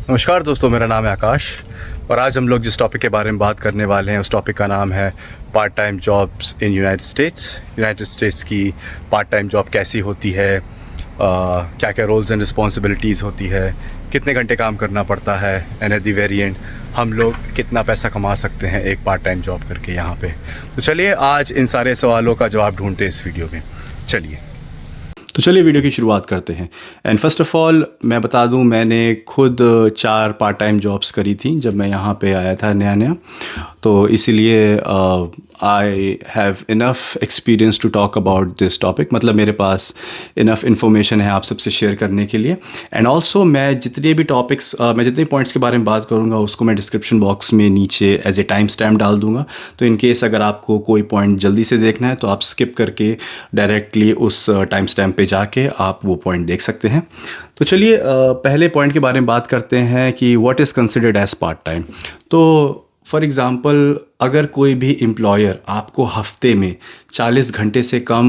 नमस्कार दोस्तों, मेरा नाम है आकाश और आज हम लोग जिस टॉपिक के बारे में बात करने वाले हैं उस टॉपिक का नाम है part time jobs in United states की पार्ट टाइम जॉब कैसी होती है, क्या क्या रोल्स एंड रिस्पॉन्सिबिलिटीज़ होती है, कितने घंटे काम करना पड़ता है and at the very and हम लोग कितना पैसा कमा सकते हैं एक पार्ट टाइम जॉब करके यहाँ पे। तो चलिए आज इन सारे सवालों का जवाब ढूंढते हैं इस वीडियो में। चलिए वीडियो की शुरुआत करते हैं। एंड फर्स्ट ऑफ़ ऑल मैं बता दूं, मैंने खुद 4 पार्ट टाइम जॉब्स करी थी जब मैं यहाँ पे आया था नया नया, तो इसीलिए I have enough experience to talk about this topic. मतलब मेरे पास इनफ इंफॉर्मेशन है आप सबसे शेयर करने के लिए। एंड ऑल्सो मैं जितने पॉइंट्स के बारे में बात करूँगा उसको मैं डिस्क्रिप्शन बॉक्स में नीचे एज ए टाइम स्टैम्प डाल दूँगा। तो इन केस अगर आपको कोई पॉइंट जल्दी से देखना है तो आप स्किप करके डायरेक्टली उस टाइम स्टैम्प पे जाके आप वो पॉइंट देख सकते हैं। तो चलिए पहले पॉइंट के बारे में बात करते हैं कि what is considered as part time. तो फॉर एग्ज़ाम्पल अगर कोई भी एम्प्लॉयर आपको हफ्ते में 40 घंटे से कम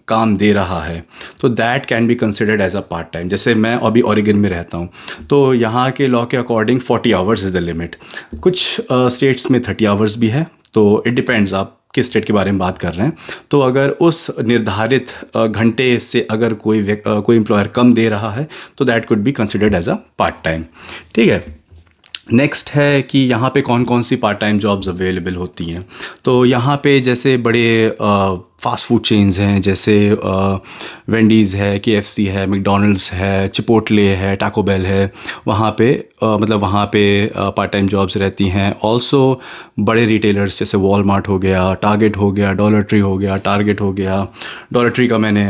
काम दे रहा है तो that can be considered as a part time. जैसे मैं अभी ओरेगन में रहता हूँ तो यहाँ के लॉ के according 40 hours is the limit. कुछ स्टेट्स में 30 आवर्स भी है, तो इट डिपेंड्स आप किस स्टेट के बारे में बात कर रहे हैं। तो अगर उस निर्धारित घंटे से अगर कोई एम्प्लॉयर कम दे रहा है तो that could be considered as a part time. ठीक है, नेक्स्ट है कि यहाँ पे कौन कौन सी पार्ट टाइम जॉब्स अवेलेबल होती हैं। तो यहाँ पे जैसे बड़े फास्ट फूड चेन्स हैं, जैसे वेंडीज़ है, KFC है, मैकडॉनल्ड्स है, चिपोटले है, टाको बेल है, वहाँ पे वहाँ पे पार्ट टाइम जॉब्स रहती हैं। ऑल्सो बड़े रिटेलर्स जैसे वॉलमार्ट हो गया, टारगेट हो गया, डॉलर ट्री हो गया, टारगेट हो गया, डॉलर ट्री का मैंने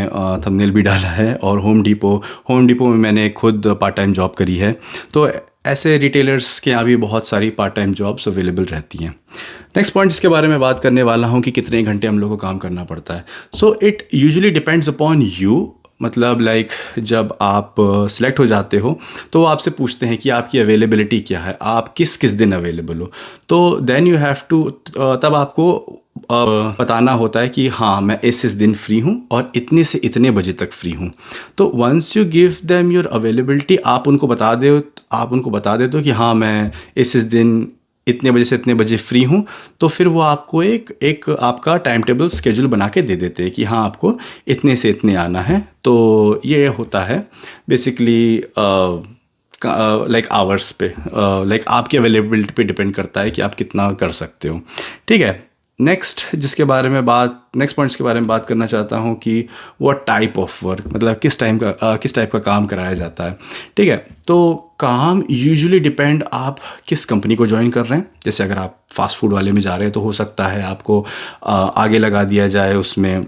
थंबनेल भी डाला है, और होम डिपो में मैंने खुद पार्ट टाइम जॉब करी है। तो ऐसे रिटेलर्स के यहाँ भी बहुत सारी पार्ट टाइम जॉब्स अवेलेबल रहती हैं। नेक्स्ट पॉइंट जिसके बारे में बात करने वाला हूँ कि कितने घंटे हम लोग को काम करना पड़ता है। So it usually depends upon you. मतलब जब आप सिलेक्ट हो जाते हो तो वो आपसे पूछते हैं कि आपकी अवेलेबिलिटी क्या है, आप किस किस दिन अवेलेबल हो। तो देन यू हैव टू, तब आपको बताना होता है कि हाँ मैं इस दिन फ्री हूँ और इतने से इतने बजे तक फ्री हूँ। तो once you give them your availability, आप उनको बता देते हो कि हाँ मैं इस दिन इतने बजे से इतने बजे फ्री हूँ, तो फिर वो आपको एक आपका टाइम टेबल स्केड्यूल बना के दे देते हैं कि हाँ आपको इतने से इतने आना है। तो ये होता है बेसिकली लाइक आवर्स पे, लाइक आपकी अवेलेबिलिटी पे डिपेंड करता है कि आप कितना कर सकते हो। ठीक है, नेक्स्ट पॉइंट्स के बारे में बात करना चाहता हूँ कि व्हाट टाइप ऑफ वर्क, मतलब किस टाइप का काम कराया जाता है। ठीक है, तो काम यूजुअली डिपेंड आप किस कंपनी को ज्वाइन कर रहे हैं। जैसे अगर आप फास्ट फूड वाले में जा रहे हैं तो हो सकता है आपको आगे लगा दिया जाए उसमें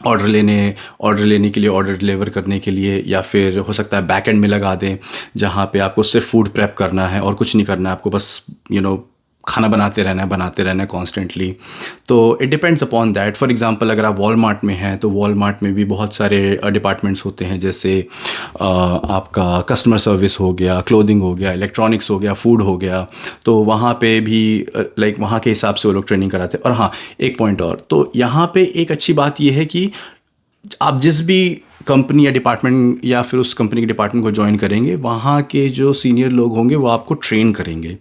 ऑर्डर लेने के लिए, ऑर्डर डिलीवर करने के लिए, या फिर हो सकता है बैक एंड में लगा दें जहाँ पे आपको सिर्फ फूड प्रेप करना है और कुछ नहीं करना है, आपको बस खाना बनाते रहना है कॉन्स्टेंटली। तो it depends upon that. For example अगर आप वॉलमार्ट में हैं तो वॉलमार्ट में भी बहुत सारे डिपार्टमेंट्स होते हैं, जैसे आपका कस्टमर सर्विस हो गया, क्लोथिंग हो गया, इलेक्ट्रॉनिक्स हो गया, फूड हो गया। तो वहाँ पे भी वहाँ के हिसाब से वो लोग ट्रेनिंग कराते हैं। और हाँ, एक पॉइंट और, तो यहाँ पे एक अच्छी बात ये है कि आप जिस भी कंपनी या डिपार्टमेंट या फिर उस कंपनी के डिपार्टमेंट को ज्वाइन करेंगे, वहाँ के जो सीनियर लोग होंगे वो आपको ट्रेन करेंगे।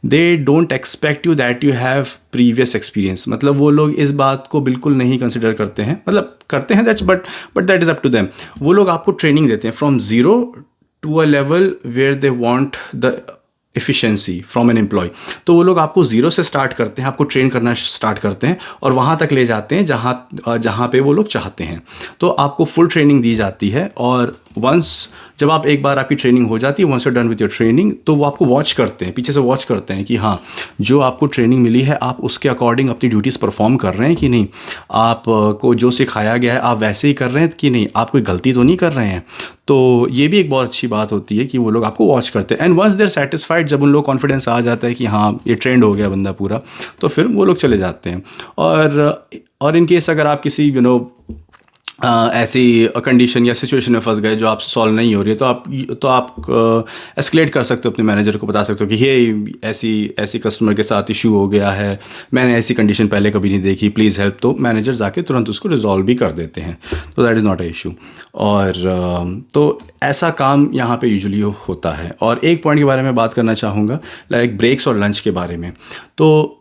They don't expect you that you have previous experience. मतलब वो लोग इस बात को बिल्कुल नहीं कंसिडर करते हैं, मतलब करते हैं that's but that is up to them. वो लोग आपको ट्रेनिंग देते हैं from zero to a level where they want the efficiency from an employ. तो वो लोग आपको ज़ीरो से स्टार्ट करते हैं, आपको ट्रेन करना स्टार्ट करते हैं और वहाँ तक ले जाते हैं जहाँ पे वो लोग चाहते हैं। तो आपको फुल ट्रेनिंग दी जाती है, और जब आप एक बार आपकी ट्रेनिंग हो जाती है, once you done with your training, तो वो आपको वॉच करते हैं, पीछे से वॉच करते हैं कि हाँ जो आपको ट्रेनिंग मिली है आप उसके अकॉर्डिंग अपनी ड्यूटीज़ परफॉर्म कर रहे हैं कि नहीं, आपको जो सिखाया गया है आप वैसे ही कर रहे हैं कि नहीं, आप कोई गलती तो नहीं कर रहे हैं। तो ये भी एक बहुत अच्छी बात होती है कि वो लोग आपको वॉच करते हैं। And once they are satisfied, जब उन लोग कॉन्फिडेंस आ जाता है कि हाँ ये ट्रेंड हो गया बंदा पूरा, तो फिर वो लोग चले जाते हैं। और इन केस अगर आप किसी ऐसी कंडीशन या सिचुएशन में फंस गए जो आपसे सॉल्व नहीं हो रही है, तो आप एस्केलेट कर सकते हो, अपने मैनेजर को बता सकते हो कि ये ऐसी ऐसी कस्टमर के साथ इशू हो गया है, मैंने ऐसी कंडीशन पहले कभी नहीं देखी, प्लीज़ हेल्प। तो मैनेजर्स आके तुरंत उसको रिजॉल्व भी कर देते हैं, तो that is not a issue. और तो ऐसा काम यहाँ पे यूजुअली होता है। और एक पॉइंट के बारे में बात करना चाहूँगा, लाइक ब्रेक्स और लंच के बारे में। तो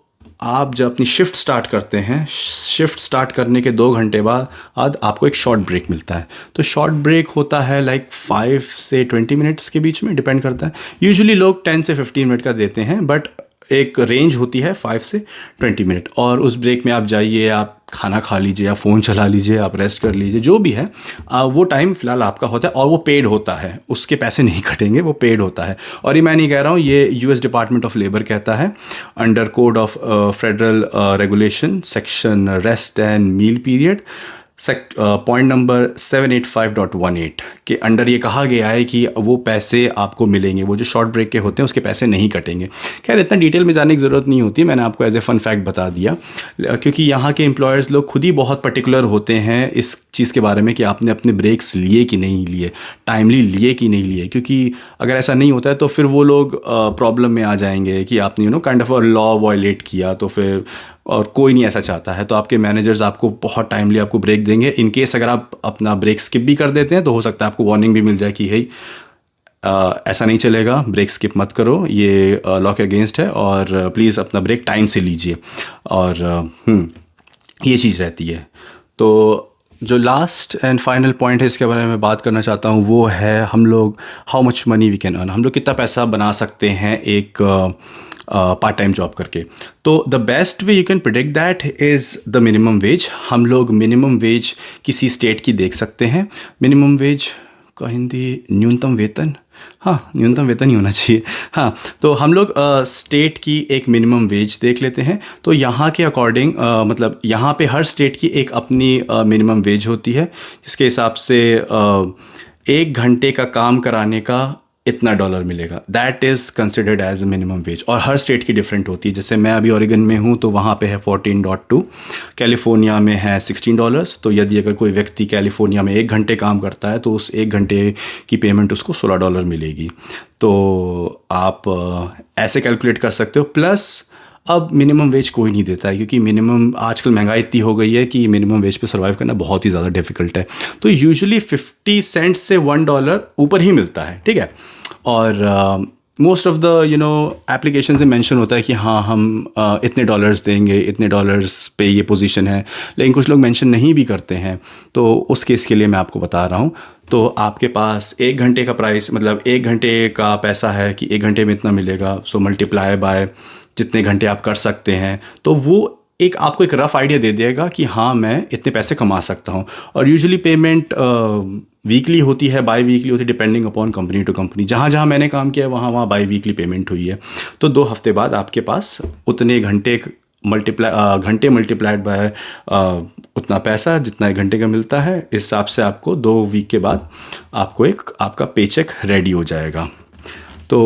आप जब अपनी शिफ्ट स्टार्ट करते हैं, शिफ्ट स्टार्ट करने के 2 घंटे बाद आपको एक शॉर्ट ब्रेक मिलता है। तो शॉर्ट ब्रेक होता है लाइक 5 से 20 मिनट्स के बीच में, डिपेंड करता है। यूजुअली लोग 10 से 15 मिनट का देते हैं, बट एक रेंज होती है 5 से 20 मिनट। और उस ब्रेक में आप जाइए, आप खाना खा लीजिए, आप फ़ोन चला लीजिए, आप रेस्ट कर लीजिए, जो भी है वो टाइम फ़िलहाल आपका होता है, और वो पेड होता है, उसके पैसे नहीं कटेंगे, वो पेड होता है। और ये मैं नहीं कह रहा हूँ, ये यूएस डिपार्टमेंट ऑफ लेबर कहता है, under code of federal regulation section rest and meal period point number 785.18 के अंडर ये कहा गया है कि वो पैसे आपको मिलेंगे, वो जो शॉर्ट ब्रेक के होते हैं उसके पैसे नहीं कटेंगे। खैर, इतना डिटेल में जाने की ज़रूरत नहीं होती, मैंने आपको एज ए फन फैक्ट बता दिया, क्योंकि यहाँ के एम्प्लॉयर्स लोग खुद ही बहुत पर्टिकुलर होते हैं इस चीज़ के बारे में कि आपने अपने ब्रेक्स लिए कि नहीं लिए, टाइमली लिए कि नहीं लिए। क्योंकि अगर ऐसा नहीं होता है तो फिर वो लोग प्रॉब्लम में आ जाएंगे कि आपने काइंड ऑफ लॉ वायलेट किया, तो फिर और कोई नहीं ऐसा चाहता है। तो आपके मैनेजर्स आपको बहुत टाइमली आपको ब्रेक देंगे। इन केस अगर आप अपना ब्रेक स्किप भी कर देते हैं तो हो सकता है आपको वार्निंग भी मिल जाए कि हे ऐसा नहीं चलेगा, ब्रेक स्किप मत करो, ये लॉ के अगेंस्ट है, और प्लीज़ अपना ब्रेक टाइम से लीजिए। और ये चीज़ रहती है। तो जो लास्ट एंड फाइनल पॉइंट है इसके बारे में बात करना चाहता हूँ, वो है हम लोग how much money we can earn, हम लोग कितना पैसा बना सकते हैं एक पार्ट टाइम जॉब करके। तो the best way you can predict that is the minimum wage. हम लोग मिनिमम वेज किसी स्टेट की देख सकते हैं। मिनिमम वेज का हिंदी न्यूनतम वेतन, हाँ न्यूनतम वेतन ही होना चाहिए। हाँ, तो हम लोग स्टेट की एक मिनिमम वेज देख लेते हैं। तो यहाँ के अकॉर्डिंग मतलब यहाँ पे हर स्टेट की एक अपनी मिनिमम वेज होती है, जिसके हिसाब से 1 घंटे का काम कराने का इतना डॉलर मिलेगा, that is considered as minimum wage. और हर स्टेट की डिफरेंट होती है। जैसे मैं अभी ओरेगन में हूँ तो वहाँ पे है 14.2, कैलिफोर्निया में है $16। तो यदि अगर कोई व्यक्ति कैलिफोर्निया में 1 घंटे काम करता है तो उस 1 घंटे की पेमेंट उसको $16 मिलेगी। तो आप ऐसे कैलकुलेट कर सकते हो। प्लस अब मिनिमम वेज कोई नहीं देता है, क्योंकि मिनिमम आजकल महंगाई इतनी हो गई है कि मिनिमम वेज पे सर्वाइव करना बहुत ही ज़्यादा डिफिकल्ट है। तो यूजुअली 50 सेंट से $1 ऊपर ही मिलता है, ठीक है। और मोस्ट ऑफ द एप्लीकेशन से मेंशन होता है कि हाँ हम इतने डॉलर्स देंगे, इतने डॉलर्स पे ये पोजीशन है, लेकिन कुछ लोग मेंशन नहीं भी करते हैं। तो उस केस के लिए मैं आपको बता रहा हूँ। तो आपके पास 1 घंटे का प्राइस, मतलब 1 घंटे का पैसा है कि 1 घंटे में इतना मिलेगा, सो मल्टीप्लाई बाय जितने घंटे आप कर सकते हैं, तो वो आपको एक रफ़ आइडिया दे देगा कि हाँ मैं इतने पैसे कमा सकता हूँ। और यूजुअली पेमेंट वीकली होती है, बाई वीकली होती है, depending upon company to company. जहाँ जहाँ मैंने काम किया है वहाँ बाई वीकली पेमेंट हुई है। तो 2 हफ्ते बाद आपके पास उतने घंटे मल्टीप्लाइड बाय उतना पैसा जितना 1 घंटे का मिलता है, इस हिसाब से आपको 2 वीक के बाद आपको आपका पेचेक रेडी हो जाएगा। तो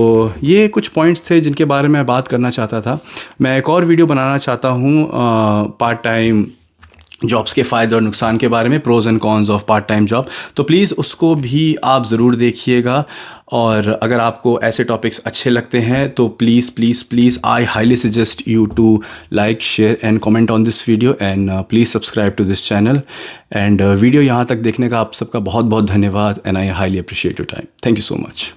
ये कुछ पॉइंट्स थे जिनके बारे में मैं बात करना चाहता था। मैं एक और वीडियो बनाना चाहता हूँ पार्ट टाइम जॉब्स के फ़ायदे और नुकसान के बारे में, pros and cons of part time job. तो प्लीज़ उसको भी आप ज़रूर देखिएगा। और अगर आपको ऐसे टॉपिक्स अच्छे लगते हैं तो please I highly suggest you to like, share and comment on this video, and please subscribe to this channel. And video यहाँ तक देखने का आप सबका बहुत बहुत धन्यवाद, and I highly appreciate your time. Thank you so much.